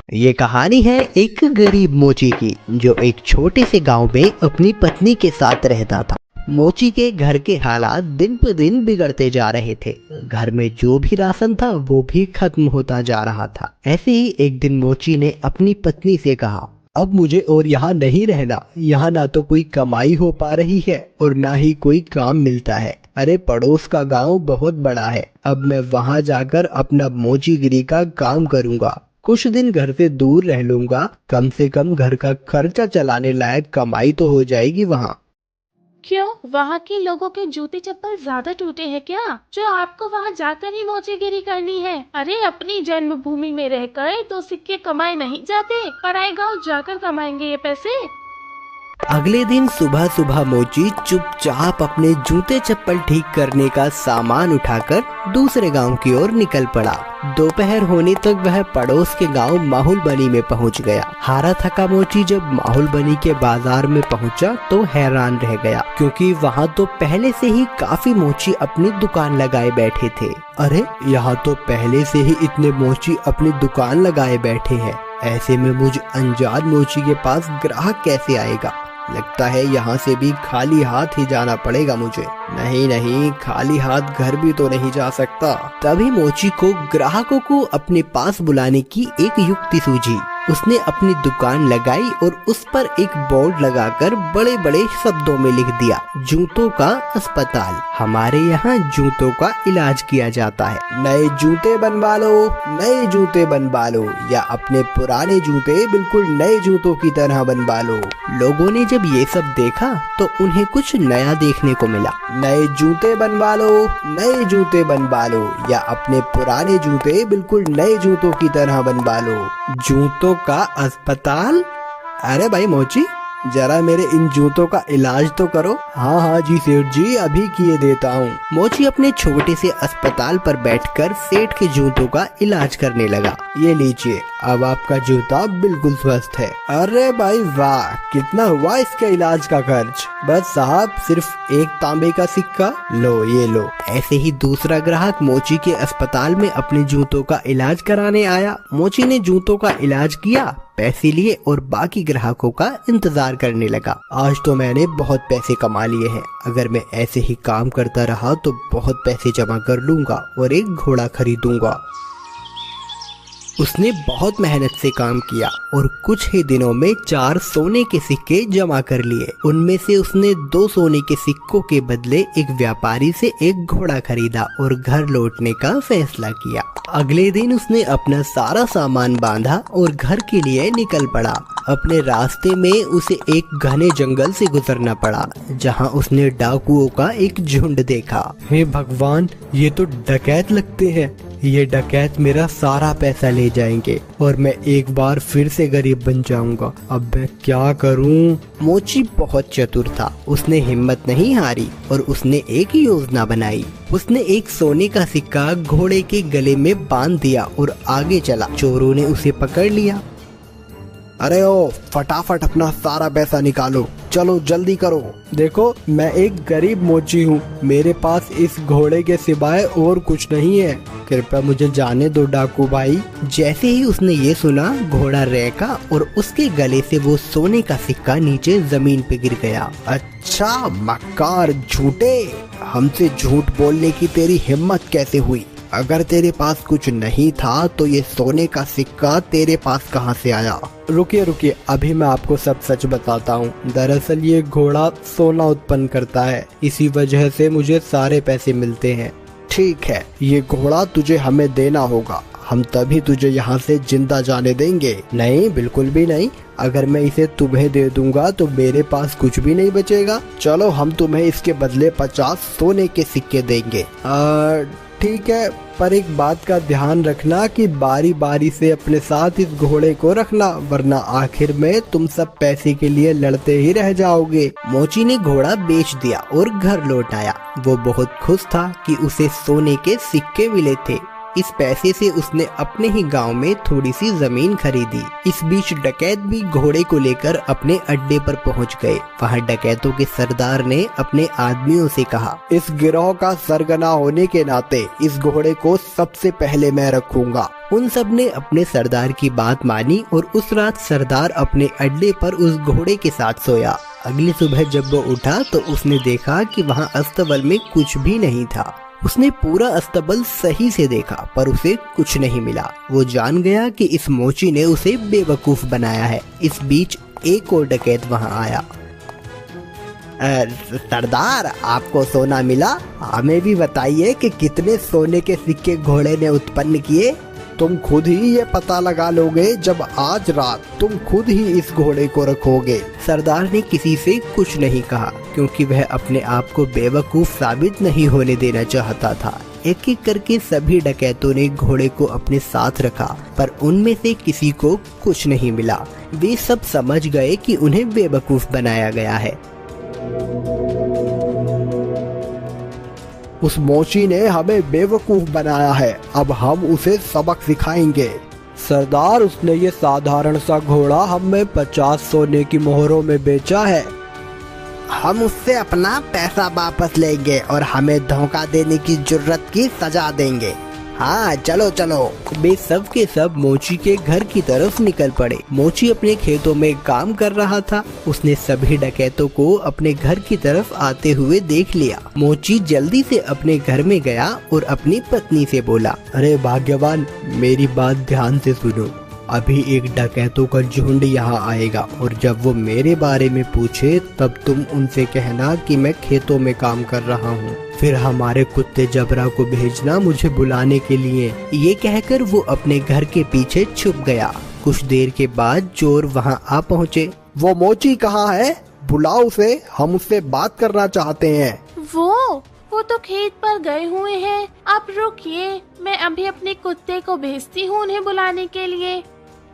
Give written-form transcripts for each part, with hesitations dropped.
ये कहानी है एक गरीब मोची की जो एक छोटे से गांव में अपनी पत्नी के साथ रहता था। मोची के घर के हालात दिन पर दिन बिगड़ते जा रहे थे। घर में जो भी राशन था वो भी खत्म होता जा रहा था। ऐसे ही एक दिन मोची ने अपनी पत्नी से कहा, अब मुझे और यहाँ नहीं रहना। यहाँ ना तो कोई कमाई हो पा रही है और ना ही कोई काम मिलता है। अरे पड़ोस का गांव बहुत बड़ा है, अब मैं वहाँ जाकर अपना मोचीगिरी का काम करूँगा। कुछ दिन घर से दूर रह लूंगा, कम से कम घर का खर्चा चलाने लायक कमाई तो हो जाएगी वहाँ। क्यों, वहाँ के लोगों के जूते चप्पल ज्यादा टूटे हैं क्या, जो आपको वहाँ जाकर ही मौजेगिरी करनी है? अरे अपनी जन्मभूमि में रहकर तो सिक्के कमाए नहीं जाते, पराए गाँव जाकर कमाएंगे ये पैसे। अगले दिन सुबह सुबह मोची चुपचाप अपने जूते चप्पल ठीक करने का सामान उठाकर दूसरे गांव की ओर निकल पड़ा। दोपहर होने तक वह पड़ोस के गांव माहुलबनी में पहुंच गया। हारा थका मोची जब माहुलबनी के बाजार में पहुंचा तो हैरान रह गया, क्योंकि वहां तो पहले से ही काफी मोची अपनी दुकान लगाए बैठे थे। अरे यहाँ तो पहले से ही इतने मोची अपनी दुकान लगाए बैठे हैं। ऐसे में मुझ अनजान मोची के पास ग्राहक कैसे आएगा? लगता है यहाँ से भी खाली हाथ ही जाना पड़ेगा मुझे। नहीं नहीं, खाली हाथ घर भी तो नहीं जा सकता। तभी मोची को ग्राहकों को अपने पास बुलाने की एक युक्ति सूझी। उसने अपनी दुकान लगाई और उस पर एक बोर्ड लगाकर बड़े बड़े शब्दों में लिख दिया, जूतों का अस्पताल। हमारे यहाँ जूतों का इलाज किया जाता है। नए जूते बनवा लो, नए जूते बनवा लो, या अपने पुराने जूते बिल्कुल नए जूतों की तरह बनवा लो। लोगों ने जब ये सब देखा तो उन्हें कुछ नया देखने को मिला। नए जूते बनवा लो, नए जूते बनवा लो, या अपने पुराने जूते बिल्कुल नए जूतों की तरह बनवा लो। जूतों का अस्पताल? अरे भाई मोची, जरा मेरे इन जूतों का इलाज तो करो। हाँ हाँ जी सेठ जी, अभी किए देता हूँ। मोची अपने छोटे से अस्पताल पर बैठकर सेठ के जूतों का इलाज करने लगा। ये लीजिए, अब आपका जूता बिल्कुल स्वस्थ है। अरे भाई वाह, कितना हुआ इसके इलाज का खर्च? बस साहब, सिर्फ एक तांबे का सिक्का। लो ये लो। ऐसे ही दूसरा ग्राहक मोची के अस्पताल में अपने जूतों का इलाज कराने आया। मोची ने जूतों का इलाज किया, पैसे लिए और बाकी ग्राहकों का इंतजार करने लगा। आज तो मैंने बहुत पैसे कमा लिए हैं। अगर मैं ऐसे ही काम करता रहा तो बहुत पैसे जमा कर लूंगा और एक घोड़ा खरीदूंगा। उसने बहुत मेहनत से काम किया और कुछ ही दिनों में 4 सोने के सिक्के जमा कर लिए। उनमें से उसने 2 सोने के सिक्कों के बदले एक व्यापारी से एक घोड़ा खरीदा और घर लौटने का फैसला किया। अगले दिन उसने अपना सारा सामान बांधा और घर के लिए निकल पड़ा। अपने रास्ते में उसे एक घने जंगल से गुजरना पड़ा, जहां उसने डाकुओं का एक झुंड देखा। हे भगवान, ये तो डकैत लगते हैं। ये डकैत मेरा सारा पैसा ले जाएंगे और मैं एक बार फिर से गरीब बन जाऊंगा। अब मैं क्या करूं? मोची बहुत चतुर था। उसने हिम्मत नहीं हारी और उसने एक योजना बनाई। उसने एक सोने का सिक्का घोड़े के गले में बांध दिया और आगे चला। चोरों ने उसे पकड़ लिया। अरे ओ, फटाफट अपना सारा पैसा निकालो, चलो जल्दी करो। देखो, मैं एक गरीब मोची हूँ, मेरे पास इस घोड़े के सिवाय और कुछ नहीं है। कृपया मुझे जाने दो डाकू भाई। जैसे ही उसने ये सुना, घोड़ा रेका और उसके गले से वो सोने का सिक्का नीचे जमीन पे गिर गया। अच्छा मक्कार झूठे, हमसे झूठ बोलने की तेरी हिम्मत कैसे हुई? अगर तेरे पास कुछ नहीं था तो ये सोने का सिक्का तेरे पास कहाँ से आया? रुकिए रुकिए, अभी मैं आपको सब सच बताता हूँ। दरअसल ये घोड़ा सोना उत्पन्न करता है, इसी वजह से मुझे सारे पैसे मिलते हैं। ठीक है, ये घोड़ा तुझे हमें देना होगा, हम तभी तुझे यहाँ से जिंदा जाने देंगे। नहीं, बिल्कुल भी नहीं। अगर मैं इसे तुम्हें दे दूंगा तो मेरे पास कुछ भी नहीं बचेगा। चलो, हम तुम्हें इसके बदले 50 सोने के सिक्के देंगे। ठीक है, पर एक बात का ध्यान रखना कि बारी बारी से अपने साथ इस घोड़े को रखना, वरना आखिर में तुम सब पैसे के लिए लड़ते ही रह जाओगे। मोची ने घोड़ा बेच दिया और घर लौट आया। वो बहुत खुश था कि उसे सोने के सिक्के मिले थे। इस पैसे से उसने अपने ही गांव में थोड़ी सी जमीन खरीदी। इस बीच डकैत भी घोड़े को लेकर अपने अड्डे पर पहुंच गए। वहां डकैतों के सरदार ने अपने आदमियों से कहा, इस गिरोह का सरगना होने के नाते इस घोड़े को सबसे पहले मैं रखूंगा। उन सब ने अपने सरदार की बात मानी और उस रात सरदार अपने अड्डे पर उस घोड़े के साथ सोया। अगली सुबह जब वो उठा तो उसने देखा कि वहां अस्तबल में कुछ भी नहीं था। उसने पूरा अस्तबल सही से देखा पर उसे कुछ नहीं मिला। वो जान गया कि इस मोची ने उसे बेवकूफ बनाया है। इस बीच एक और डकैत वहां आया। सरदार, आपको सोना मिला? हमें भी बताइए कि कितने सोने के सिक्के घोड़े ने उत्पन्न किए। तुम खुद ही ये पता लगा लोगे जब आज रात तुम खुद ही इस घोड़े को रखोगे। सरदार ने किसी से कुछ नहीं कहा क्योंकि वह अपने आप को बेवकूफ साबित नहीं होने देना चाहता था। एक एक करके सभी डकैतों ने घोड़े को अपने साथ रखा पर उनमें से किसी को कुछ नहीं मिला। वे सब समझ गए कि उन्हें बेवकूफ बनाया गया है। उस मोची ने हमें बेवकूफ बनाया है, अब हम उसे सबक सिखाएंगे। सरदार, उसने ये साधारण सा घोड़ा हमें 50 सोने की मोहरों में बेचा है। हम उससे अपना पैसा वापस लेंगे और हमें धोखा देने की जुर्रत की सजा देंगे। हाँ चलो चलो। वे सब के सब मोची के घर की तरफ निकल पड़े। मोची अपने खेतों में काम कर रहा था। उसने सभी डकैतों को अपने घर की तरफ आते हुए देख लिया। मोची जल्दी से अपने घर में गया और अपनी पत्नी से बोला, अरे भाग्यवान, मेरी बात ध्यान से सुनो। अभी एक डकैतों का झुंड यहाँ आएगा और जब वो मेरे बारे में पूछे तब तुम उनसे कहना कि मैं खेतों में काम कर रहा हूँ। फिर हमारे कुत्ते जबरा को भेजना मुझे बुलाने के लिए। ये कहकर वो अपने घर के पीछे छुप गया। कुछ देर के बाद चोर वहाँ आ पहुँचे। वो मोची कहाँ है? बुलाओ उसे, हम उससे बात करना चाहते हैं। वो तो खेत पर गए हुए हैं। आप रुकिए, मैं अभी अपने कुत्ते को भेजती हूँ उन्हें बुलाने के लिए।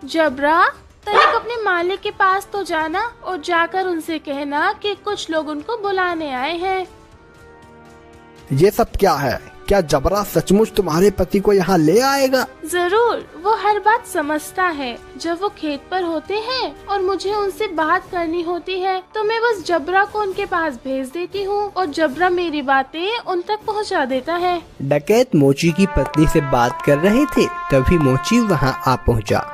जबरा, तनिक अपने मालिक के पास तो जाना और जाकर उनसे कहना कि कुछ लोग उनको बुलाने आए हैं। ये सब क्या है? क्या जबरा सचमुच तुम्हारे पति को यहाँ ले आएगा? जरूर, वो हर बात समझता है। जब वो खेत पर होते हैं और मुझे उनसे बात करनी होती है तो मैं बस जबरा को उनके पास भेज देती हूँ और जबरा मेरी बातें उन तक पहुँचा देता है। डकैत मोची की पत्नी से बात कर रहे थे तभी मोची वहाँ आ पहुँचा।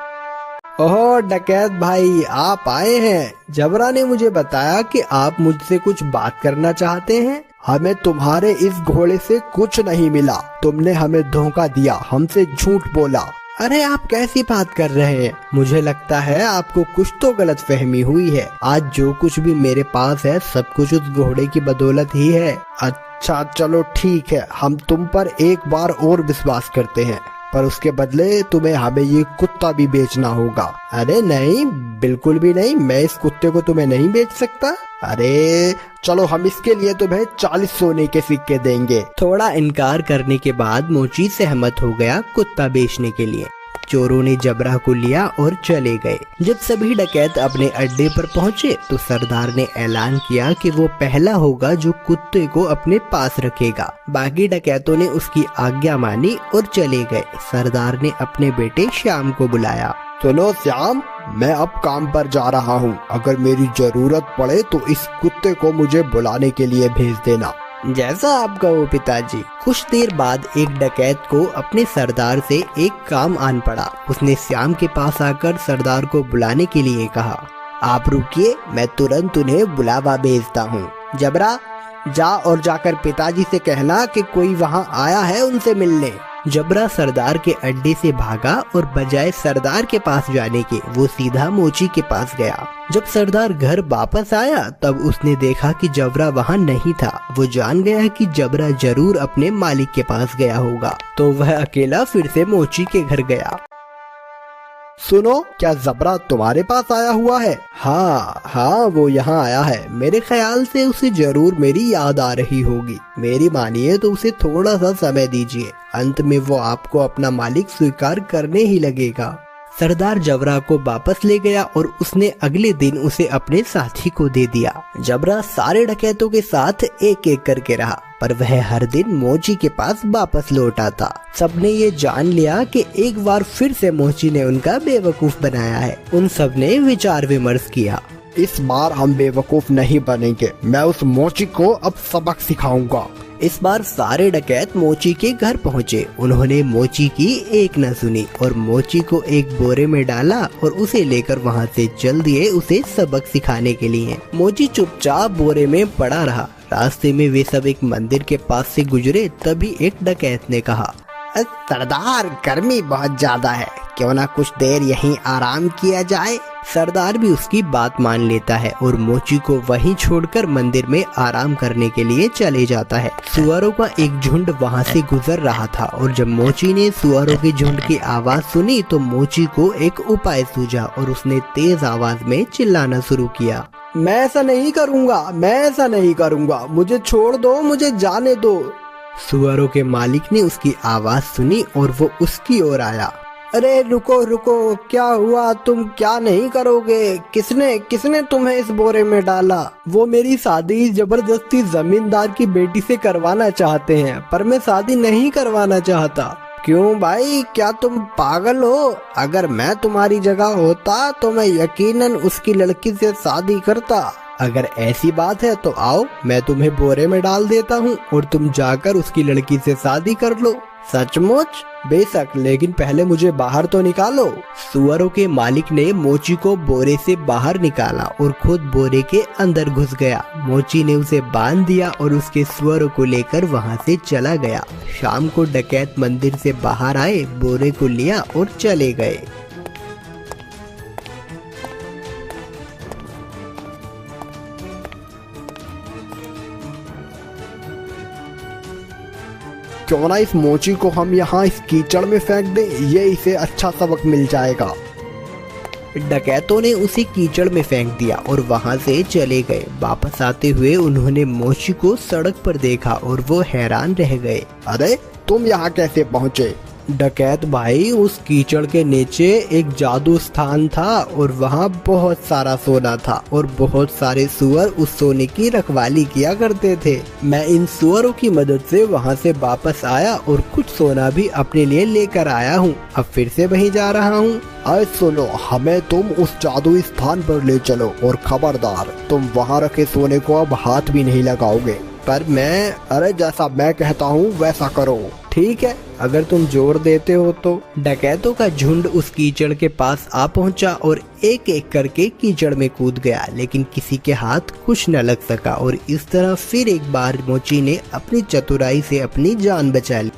ओह डकैत भाई, आप आए हैं। जबरा ने मुझे बताया कि आप मुझसे कुछ बात करना चाहते हैं। हमें तुम्हारे इस घोड़े से कुछ नहीं मिला। तुमने हमें धोखा दिया, हमसे झूठ बोला। अरे आप कैसी बात कर रहे हैं? मुझे लगता है आपको कुछ तो गलतफहमी हुई है। आज जो कुछ भी मेरे पास है सब कुछ उस घोड़े की बदौलत ही है। अच्छा चलो ठीक है, हम तुम पर एक बार और विश्वास करते हैं, पर उसके बदले तुम्हें हमें ये कुत्ता भी बेचना होगा। अरे नहीं, बिल्कुल भी नहीं, मैं इस कुत्ते को तुम्हें नहीं बेच सकता। अरे चलो, हम इसके लिए तुम्हें 40 सोने के सिक्के देंगे। थोड़ा इनकार करने के बाद मोची सहमत हो गया कुत्ता बेचने के लिए। चोरों ने जबरा को लिया और चले गए। जब सभी डकैत अपने अड्डे पर पहुंचे तो सरदार ने ऐलान किया कि वो पहला होगा जो कुत्ते को अपने पास रखेगा। बाकी डकैतों ने उसकी आज्ञा मानी और चले गए। सरदार ने अपने बेटे श्याम को बुलाया। सुनो श्याम, मैं अब काम पर जा रहा हूँ। अगर मेरी जरूरत पड़े तो इस कुत्ते को मुझे बुलाने के लिए भेज देना। जैसा आप कहो पिताजी। कुछ देर बाद एक डकैत को अपने सरदार से एक काम आन पड़ा। उसने श्याम के पास आकर सरदार को बुलाने के लिए कहा, आप रुकिए, मैं तुरंत उन्हें बुलावा भेजता हूँ। जबरा, जा और जाकर पिताजी से कहना कि कोई वहाँ आया है उनसे मिलने। जबरा सरदार के अड्डे से भागा और बजाय सरदार के पास जाने के वो सीधा मोची के पास गया। जब सरदार घर वापस आया तब उसने देखा कि जबरा वहाँ नहीं था। वो जान गया कि जबरा जरूर अपने मालिक के पास गया होगा, तो वह अकेला फिर से मोची के घर गया। सुनो, क्या जबरा तुम्हारे पास आया हुआ है? हाँ, वो यहाँ आया है। मेरे ख्याल से उसे जरूर मेरी याद आ रही होगी। मेरी मानिए तो उसे थोड़ा सा समय दीजिए, अंत में वो आपको अपना मालिक स्वीकार करने ही लगेगा। सरदार जबरा को वापस ले गया और उसने अगले दिन उसे अपने साथी को दे दिया। जबरा सारे डकैतों के साथ एक एक करके रहा, पर वह हर दिन मोची के पास वापस लौट आता। सबने ये जान लिया कि एक बार फिर से मोची ने उनका बेवकूफ बनाया है। उन सब ने विचार विमर्श किया। इस बार हम बेवकूफ नहीं बनेंगे, मैं उस मोची को अब सबक सिखाऊंगा। इस बार सारे डकैत मोची के घर पहुँचे। उन्होंने मोची की एक न सुनी और मोची को एक बोरे में डाला और उसे लेकर वहाँ से चल दिए उसे सबक सिखाने के लिए। मोची चुपचाप बोरे में पड़ा रहा। रास्ते में वे सब एक मंदिर के पास से गुजरे, तभी एक डकैत ने कहा, सरदार, गर्मी बहुत ज्यादा है, क्यों ना कुछ देर यहीं आराम किया जाए। सरदार भी उसकी बात मान लेता है और मोची को वहीं छोड़कर मंदिर में आराम करने के लिए चले जाता है। सुअरों का एक झुंड वहां से गुजर रहा था और जब मोची ने सुअरों के झुंड की आवाज सुनी तो मोची को एक उपाय सूझा और उसने तेज आवाज में चिल्लाना शुरू किया, मैं ऐसा नहीं करूँगा, मैं ऐसा नहीं करूँगा, मुझे छोड़ दो, मुझे जाने दो। सुअरों के मालिक ने उसकी आवाज सुनी और वो उसकी ओर आया। अरे रुको रुको, क्या हुआ, तुम क्या नहीं करोगे? किसने तुम्हें इस बोरे में डाला? वो मेरी शादी जबरदस्ती जमींदार की बेटी से करवाना चाहते हैं, पर मैं शादी नहीं करवाना चाहता। क्यों भाई, क्या तुम पागल हो? अगर मैं तुम्हारी जगह होता तो मैं यकीनन उसकी लड़की से शादी करता। अगर ऐसी बात है तो आओ, मैं तुम्हें बोरे में डाल देता हूँ और तुम जाकर उसकी लड़की से शादी कर लो। सचमुच? बेशक, लेकिन पहले मुझे बाहर तो निकालो। सुअरों के मालिक ने मोची को बोरे से बाहर निकाला और खुद बोरे के अंदर घुस गया। मोची ने उसे बांध दिया और उसके सुअरों को लेकर वहां से चला गया। शाम को डकैत मंदिर से बाहर आए, बोरे को लिया और चले गए। क्यों ना इस मोची को हम यहाँ इस कीचड़ में फेंक दें, ये इसे अच्छा सबक मिल जाएगा। डकैतों ने उसे कीचड़ में फेंक दिया और वहां से चले गए। वापस आते हुए उन्होंने मोची को सड़क पर देखा और वो हैरान रह गए। अरे तुम यहाँ कैसे पहुँचे? डकैत भाई, उस कीचड़ के नीचे एक जादू स्थान था और वहाँ बहुत सारा सोना था और बहुत सारे सुअर उस सोने की रखवाली किया करते थे। मैं इन सुअरों की मदद से वहाँ से वापस आया और कुछ सोना भी अपने लिए लेकर आया हूँ। अब फिर से वहीं जा रहा हूँ। अरे सुनो, हमें तुम उस जादुई स्थान पर ले चलो और खबरदार, तुम वहाँ रखे सोने को अब हाथ भी नहीं लगाओगे। पर मैं, अरे जैसा मैं कहता हूँ वैसा करो। ठीक है, अगर तुम जोर देते हो तो। डकैतों का झुंड उस कीचड़ के पास आ पहुंचा और एक एक करके कीचड़ में कूद गया, लेकिन किसी के हाथ कुछ न लग सका और इस तरह फिर एक बार मोची ने अपनी चतुराई से अपनी जान बचा ली।